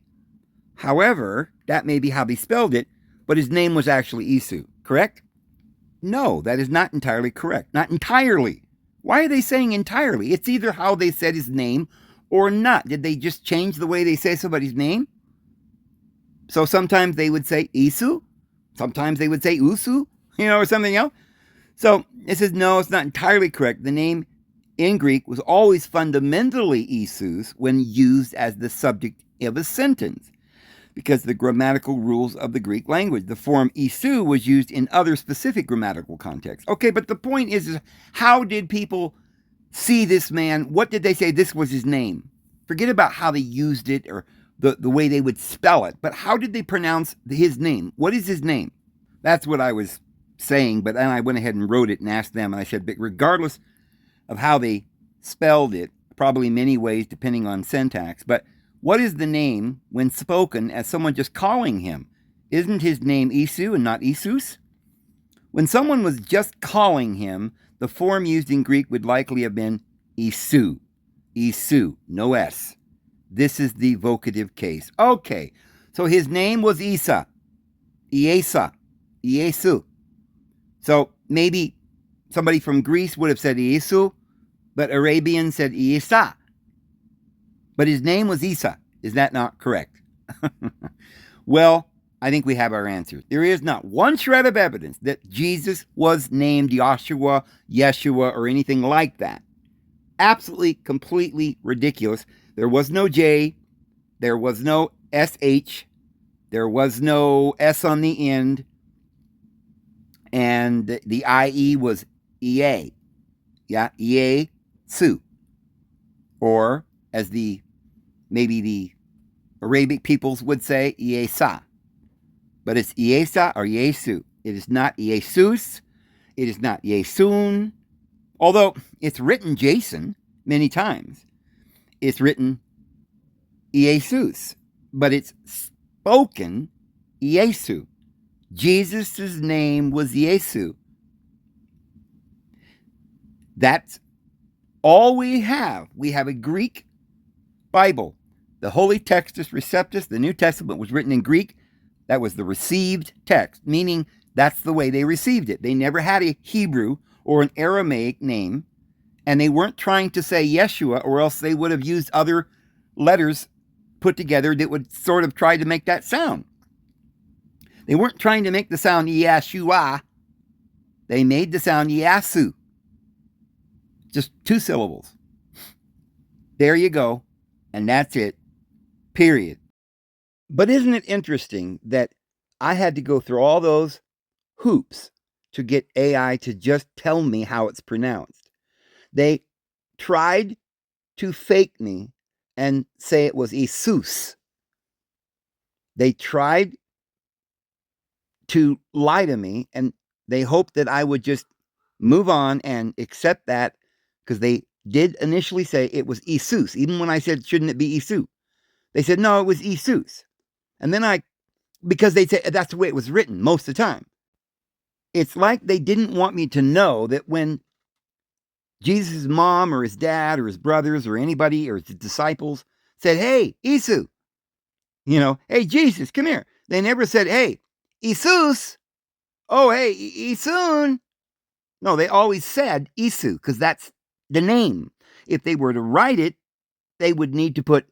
However, that may be how they spelled it, but his name was actually Isu, correct? No, that is not entirely correct. Not entirely. Why are they saying entirely? It's either how they said his name or not. Did they just change the way they say somebody's name? So sometimes they would say Isu, sometimes they would say Usu, or something else. So it says, no, it's not entirely correct. The name in Greek was always fundamentally Isus when used as the subject of a sentence, because the grammatical rules of the Greek language. The form Isu was used in other specific grammatical contexts. Okay, but the point is how did people see this man? What did they say this was his name? Forget about how they used it or the way they would spell it, but how did they pronounce his name? What is his name? That's what I was saying, but then I went ahead and wrote it and asked them, and I said, but regardless of how they spelled it, probably many ways depending on syntax, but what is the name when spoken as someone just calling him? Isn't his name Isu and not Isus? When someone was just calling him, the form used in Greek would likely have been Isu. Isu, no S. This is the vocative case. Okay, so his name was Isa. Iesa. Iesu. So maybe somebody from Greece would have said Iesu, but Arabian said Iesa. But his name was Isa. Is that not correct? Well, I think we have our answer. There is not one shred of evidence that Jesus was named Yahshua, Yeshua, or anything like that. Absolutely, completely ridiculous. There was no J. There was no SH. There was no S on the end. And the IE was EA. Yeah, EA Su. Or, as maybe the Arabic peoples would say, Iesa. But it's Iesa or Yesu. It is not Iesus. It is not Yesun. Although it's written Jason many times. It's written Iesus. But it's spoken Iesu. Jesus' name was Yesu. That's all we have. We have a Greek Bible. The Holy Textus Receptus, the New Testament, was written in Greek. That was the received text, meaning that's the way they received it. They never had a Hebrew or an Aramaic name, and they weren't trying to say Yeshua, or else they would have used other letters put together that would sort of try to make that sound. They weren't trying to make the sound Yeshua. They made the sound Yasu. Just 2 syllables. There you go. And that's it. Period. But isn't it interesting that I had to go through all those hoops to get AI to just tell me how it's pronounced. They tried to fake me and say it was Jesus. They tried to lie to me, and they hoped that I would just move on and accept that, because they did initially say it was Jesus. Even when I said, shouldn't it be Isu? They said, no, it was Jesus. And then because they said that's the way it was written most of the time. It's like they didn't want me to know that when Jesus' mom or his dad or his brothers or anybody or his disciples said, hey, Isu, hey, Jesus, come here. They never said, hey, Isus. Oh, hey, Isun. No, they always said Isu, because that's the name. If they were to write it, they would need to put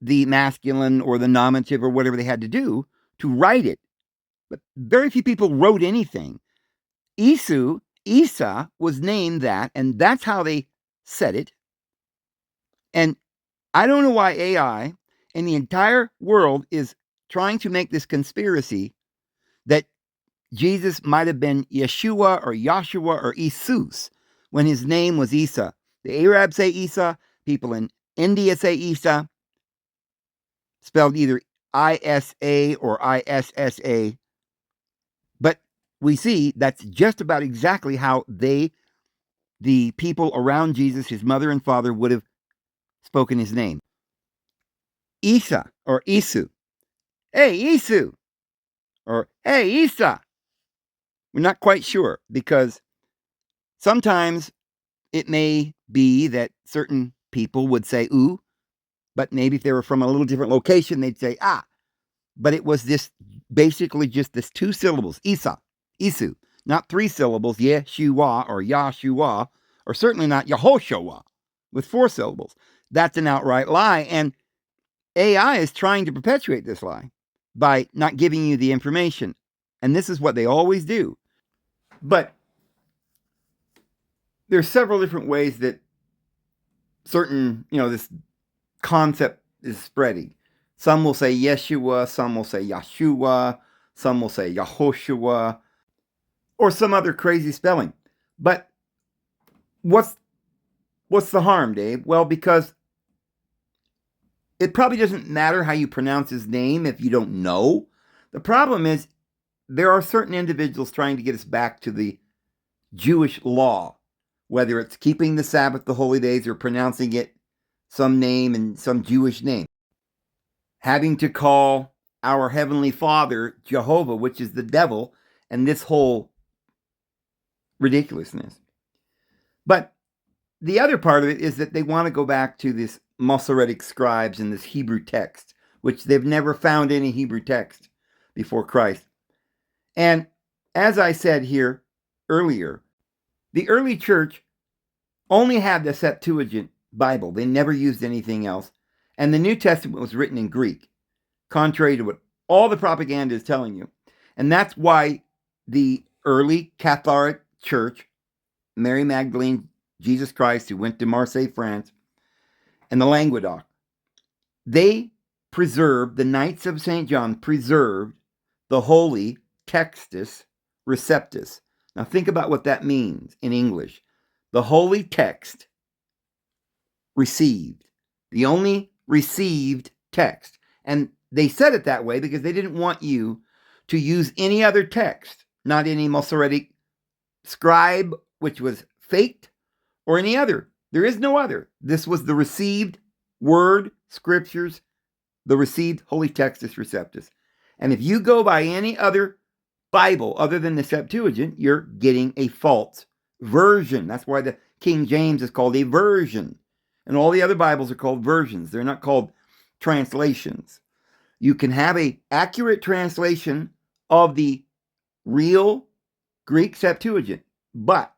the masculine or the nominative or whatever they had to do to write it. But very few people wrote anything. Isu, Isa, was named that, and that's how they said it. And I don't know why AI and the entire world is trying to make this conspiracy that Jesus might have been Yeshua or Yahshua or Isus when his name was Isa. The Arabs say Isa, people in India say Isa, spelled either ISA or ISSA. But we see that's just about exactly how the people around Jesus, his mother and father, would have spoken his name. Isa or Isu. Hey, Isu. Or, hey, Isa. We're not quite sure, because sometimes it may be that certain people would say ooh, but maybe if they were from a little different location, they'd say ah. But it was basically just this 2 syllables, Isa, Isu, not 3 syllables, Yeshua or Yahshua, or certainly not Yehoshua with 4 syllables. That's an outright lie, and AI is trying to perpetuate this lie by not giving you the information. And this is what they always do. But there's several different ways that certain, this concept is spreading. Some will say Yeshua, some will say Yahshua, some will say Yehoshua, or some other crazy spelling. But what's the harm, Dave? Well, because it probably doesn't matter how you pronounce his name if you don't know. The problem is there are certain individuals trying to get us back to the Jewish law, whether it's keeping the Sabbath, the holy days, or pronouncing it some name and some Jewish name. Having to call our Heavenly Father Jehovah, which is the devil, and this whole ridiculousness. But the other part of it is that they want to go back to this Masoretic scribes and this Hebrew text, which they've never found any Hebrew text before Christ. And as I said here earlier, the early church only had the Septuagint Bible. They never used anything else. And the New Testament was written in Greek, contrary to what all the propaganda is telling you. And that's why the early Catholic Church, Mary Magdalene, Jesus Christ, who went to Marseille, France, and the Languedoc, they preserved, the Knights of St. John preserved the holy Textus Receptus. Now think about what that means in English. The holy text received, the only received text. And they said it that way because they didn't want you to use any other text, not any Masoretic scribe, which was faked, or any other. There is no other. This was the received word, scriptures, the received holy Textus Receptus. And if you go by any other Bible other than the Septuagint, you're getting a false version. That's why the King James is called a version. And all the other Bibles are called versions. They're not called translations. You can have an accurate translation of the real Greek Septuagint, but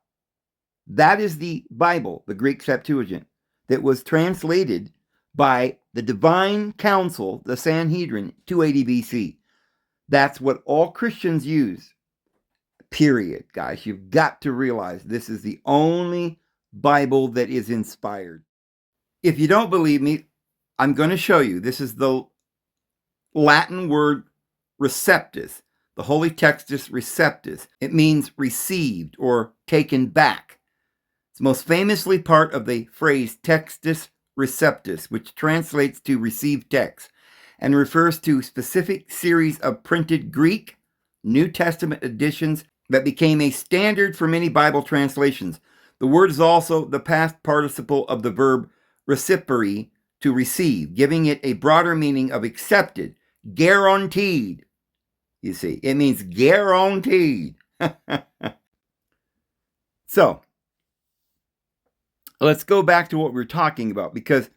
that is the Bible, the Greek Septuagint, that was translated by the Divine Council, the Sanhedrin, 280 BC. That's what all Christians use. Period, guys. You've got to realize this is the only Bible that is inspired. If you don't believe me, I'm going to show you. This is the Latin word receptus. the Holy Textus Receptus. It means received or taken back. It's most famously part of the phrase Textus Receptus, which translates to received text, and refers to specific series of printed Greek, New Testament editions that became a standard for many Bible translations. The word is also the past participle of the verb recipere, to receive, giving it a broader meaning of accepted, guaranteed. You see, it means guaranteed. So, let's go back to what we were talking about, because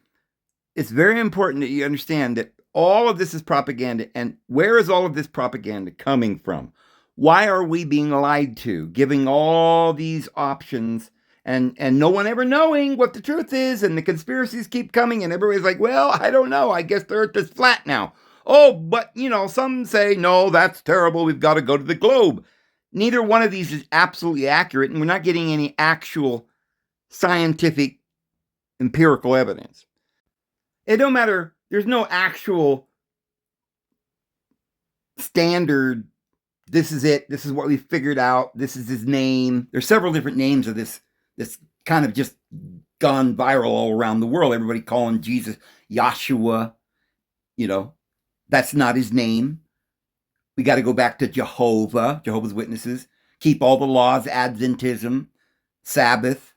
it's very important that you understand that all of this is propaganda. And where is all of this propaganda coming from? Why are we being lied to, giving all these options and no one ever knowing what the truth is, and the conspiracies keep coming, and everybody's like, well, I don't know, I guess the earth is flat now. Oh, but, some say, no, that's terrible, we've got to go to the globe. Neither one of these is absolutely accurate, and we're not getting any actual scientific empirical evidence. It don't matter, there's no actual standard, this is it, this is what we figured out, this is his name. There's several different names of this kind of just gone viral all around the world. Everybody calling Jesus Yahshua. That's not his name. We got to go back to Jehovah's Witnesses, keep all the laws, Adventism, Sabbath.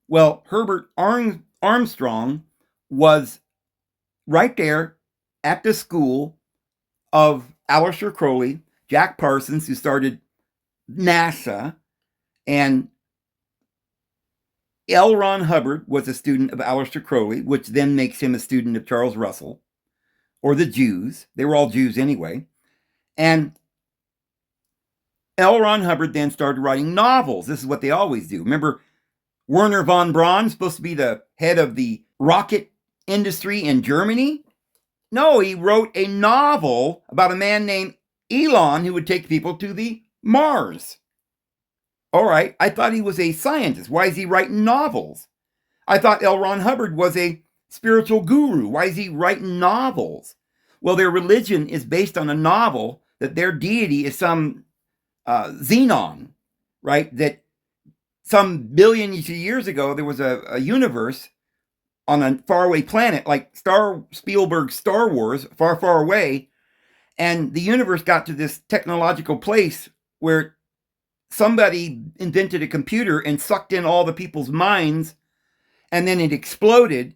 Well, Herbert Armstrong was right there at the school of Aleister Crowley, Jack Parsons, who started NASA, and L. Ron Hubbard was a student of Aleister Crowley, which then makes him a student of Charles Russell, or the Jews. They were all Jews anyway. And L. Ron Hubbard then started writing novels. This is what they always do. Remember, Werner von Braun, supposed to be the head of the rocket industry in Germany? No, he wrote a novel about a man named Elon who would take people to the Mars. All right, I thought he was a scientist. Why is he writing novels? I thought L. Ron Hubbard was a spiritual guru. Why is he writing novels? Well, their religion is based on a novel that their deity is some Xenon, right? That some billions of years ago, there was a universe on a faraway planet, like Spielberg's Star Wars, far, far away. And the universe got to this technological place where somebody invented a computer and sucked in all the people's minds, and then it exploded.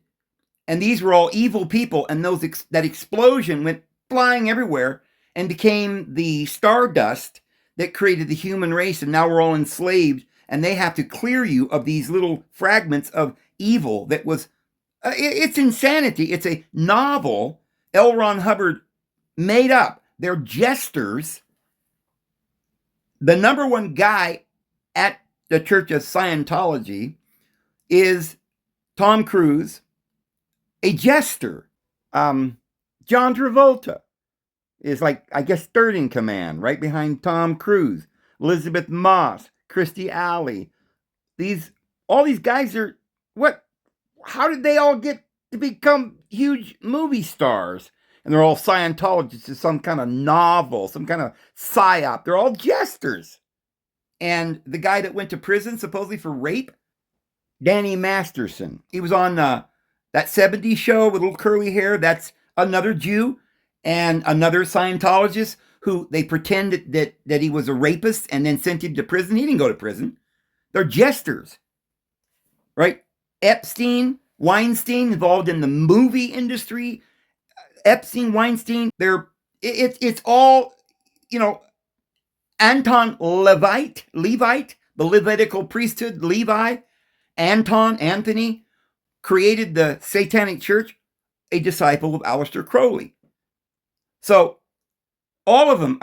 And these were all evil people, and that explosion went flying everywhere and became the stardust that created the human race, and now we're all enslaved, and they have to clear you of these little fragments of evil that was... it's insanity. It's a novel L. Ron Hubbard made up. They're jesters. The number one guy at the Church of Scientology is Tom Cruise, a jester. John Travolta is I guess, third in command, right behind Tom Cruise. Elizabeth Moss, Kirstie Alley. All these guys are, what? How did they all get to become huge movie stars? And they're all Scientologists to some kind of novel, some kind of psyop. They're all jesters. And the guy that went to prison supposedly for rape, Danny Masterson. He was on that 70s show with little curly hair. That's another Jew and another Scientologist who they pretended that he was a rapist and then sent him to prison. He didn't go to prison. They're jesters, right? Epstein, Weinstein, involved in the movie industry. Epstein, Weinstein, it's all, Anton Levite, the Levitical priesthood, Levi, Anthony, created the Satanic Church, a disciple of Aleister Crowley. So, all of them,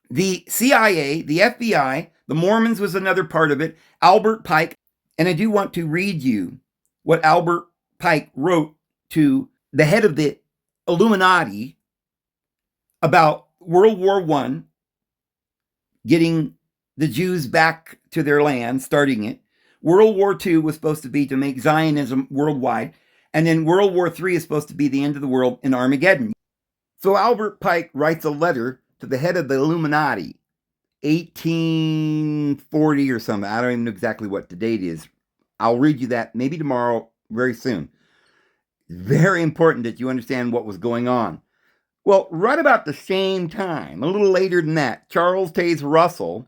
the CIA, the FBI, the Mormons was another part of it, Albert Pike, and I do want to read you what Albert Pike wrote to the head of the Illuminati about World War I, getting the Jews back to their land, starting it. World War II was supposed to be to make Zionism worldwide. And then World War III is supposed to be the end of the world in Armageddon. So Albert Pike writes a letter to the head of the Illuminati, 1840 or something. I don't even know exactly what the date is. I'll read you that maybe tomorrow, very soon. Very important that you understand what was going on. Well, right about the same time, a little later than that, Charles Taze Russell,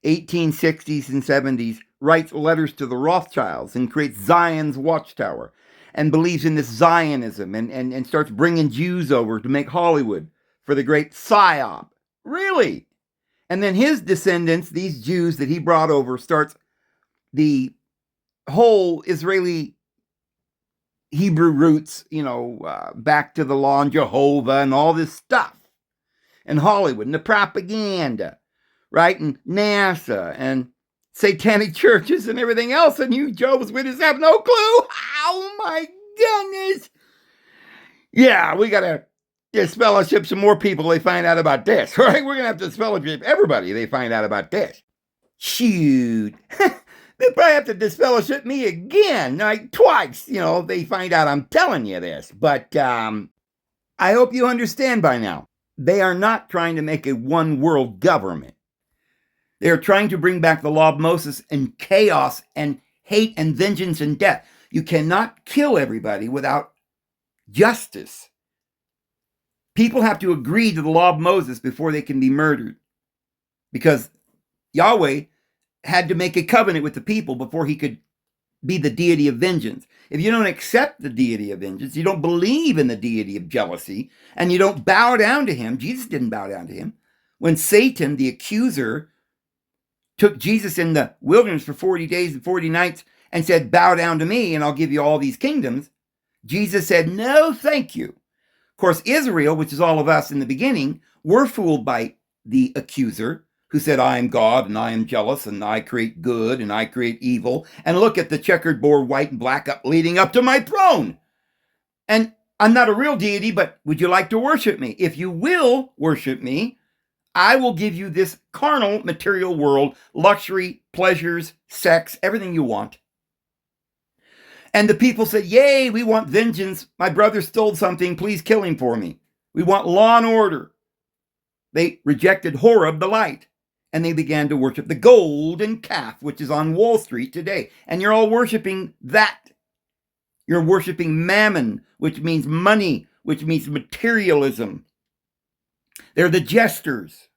1860s and 70s, writes letters to the Rothschilds and creates Zion's Watchtower and believes in this Zionism and starts bringing Jews over to make Hollywood for the great PSYOP. Really? And then his descendants, these Jews that he brought over, starts the whole Israeli Hebrew roots, back to the law and Jehovah and all this stuff. And Hollywood and the propaganda, right? And NASA and satanic churches and everything else. And you Jehovah's Witnesses have no clue. Oh my goodness. Yeah, we got to disfellowship some more people. They find out about this, right? We're going to have to disfellowship everybody. They find out about this. Shoot. They'll probably have to disfellowship me again, like twice. They find out I'm telling you this. But I hope you understand by now. They are not trying to make a one world government. They are trying to bring back the law of Moses and chaos and hate and vengeance and death. You cannot kill everybody without justice. People have to agree to the law of Moses before they can be murdered. Because Yahweh had to make a covenant with the people before he could be the deity of vengeance. If you don't accept the deity of vengeance, you don't believe in the deity of jealousy, and you don't bow down to him. Jesus didn't bow down to him. When Satan, the accuser, took Jesus in the wilderness for 40 days and 40 nights and said, bow down to me and I'll give you all these kingdoms, Jesus said, no, thank you. Of course, Israel, which is all of us in the beginning, were fooled by the accuser, who said, I am God and I am jealous and I create good and I create evil. And look at the checkered board, white and black, leading up to my throne. And I'm not a real deity, but would you like to worship me? If you will worship me, I will give you this carnal material world, luxury, pleasures, sex, everything you want. And the people said, yay, we want vengeance. My brother stole something. Please kill him for me. We want law and order. They rejected Horeb, the light. And they began to worship the golden calf, which is on Wall Street today. And you're all worshiping that. You're worshiping mammon, which means money, which means materialism. They're the jesters.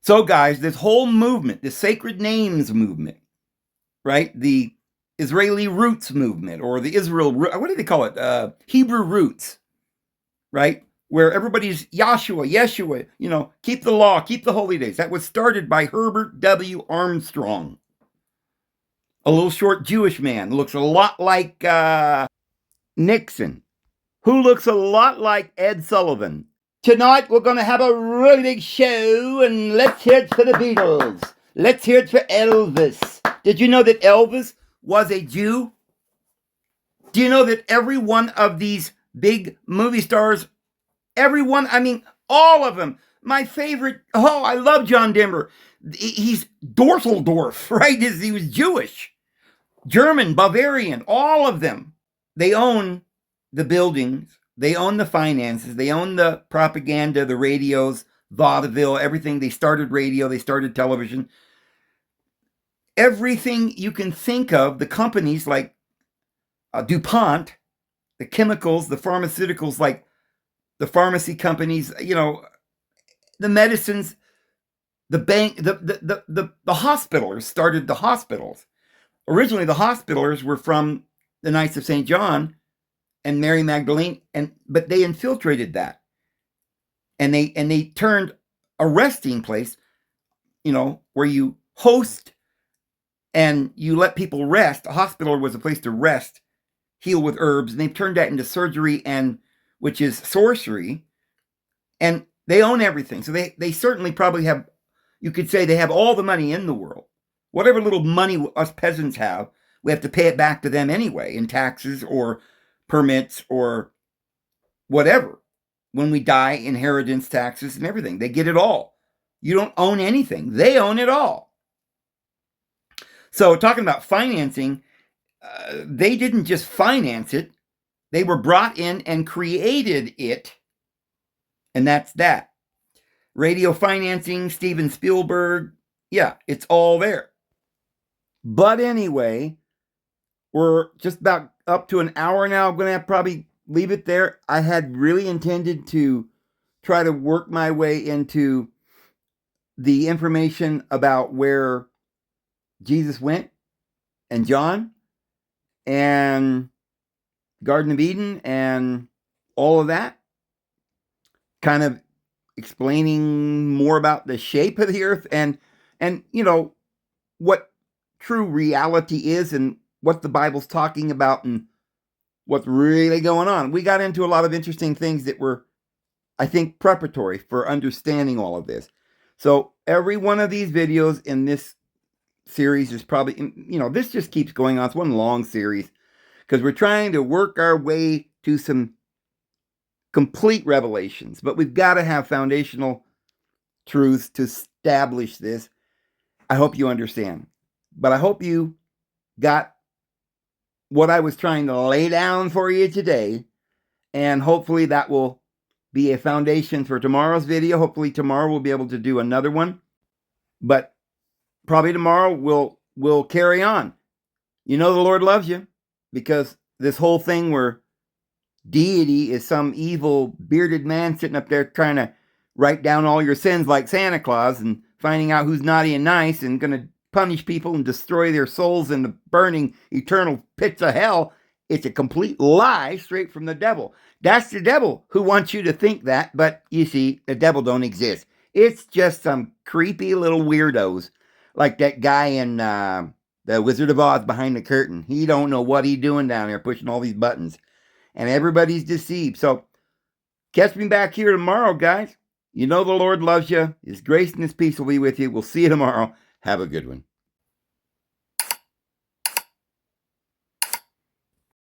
So, guys, this whole movement, the sacred names movement, right? The Israeli roots movement, or the Israel, what do they call it? Hebrew roots, right? Where everybody's Yeshua, keep the law, keep the holy days. That was started by Herbert W. Armstrong, a little short Jewish man, looks a lot like Nixon, who looks a lot like Ed Sullivan. Tonight we're going to have a really big show, and let's hear it for the Beatles. Let's hear it for Elvis. Did you know that Elvis was a Jew? Do you know that every one of these big movie stars, all of them. My favorite, I love John Denver. He's Dorseldorf, right? He was Jewish. German, Bavarian, all of them. They own the buildings. They own the finances. They own the propaganda, the radios, vaudeville, everything. They started radio. They started television. Everything you can think of, the companies like DuPont, the chemicals, the pharmaceuticals like the pharmacy companies, the medicines, the bank, the hospitalers started the hospitals. Originally, the hospitalers were from the Knights of St. John and Mary Magdalene, but they infiltrated that. And they turned a resting place, where you host and you let people rest. A hospital was a place to rest, heal with herbs, and they've turned that into surgery, which is sorcery, and they own everything. So they certainly probably have, you could say they have all the money in the world. Whatever little money us peasants have, we have to pay it back to them anyway in taxes or permits or whatever. When we die, inheritance taxes and everything. They get it all. You don't own anything. They own it all. So talking about financing, they didn't just finance it. They were brought in and created it. And that's that. Radio financing, Steven Spielberg. Yeah, it's all there. But anyway, we're just about up to an hour now. I'm going to have to probably leave it there. I had really intended to try to work my way into the information about where Jesus went and John and Garden of Eden and all of that, kind of explaining more about the shape of the earth and you know what true reality is and what the Bible's talking about and what's really going on. We got into a lot of interesting things that were, I think, preparatory for understanding all of this. So every one of these videos in this series is probably, you know, this just keeps going on. It's one long series because we're trying to work our way to some complete revelations, but we've got to have foundational truths to establish this. I hope you understand, but I hope you got what I was trying to lay down for you today, and hopefully that will be a foundation for tomorrow's video. Hopefully tomorrow we'll be able to do another one, but probably tomorrow we'll carry on. You know the Lord loves you, because this whole thing where deity is some evil bearded man sitting up there trying to write down all your sins like Santa Claus and finding out who's naughty and nice and going to punish people and destroy their souls in the burning eternal pits of hell. It's a complete lie straight from the devil. That's the devil who wants you to think that, but you see, the devil don't exist. It's just some creepy little weirdos like that guy in the Wizard of Oz behind the curtain. He don't know what he's doing down there pushing all these buttons. And everybody's deceived. So catch me back here tomorrow, guys. You know the Lord loves you. His grace and his peace will be with you. We'll see you tomorrow. Have a good one.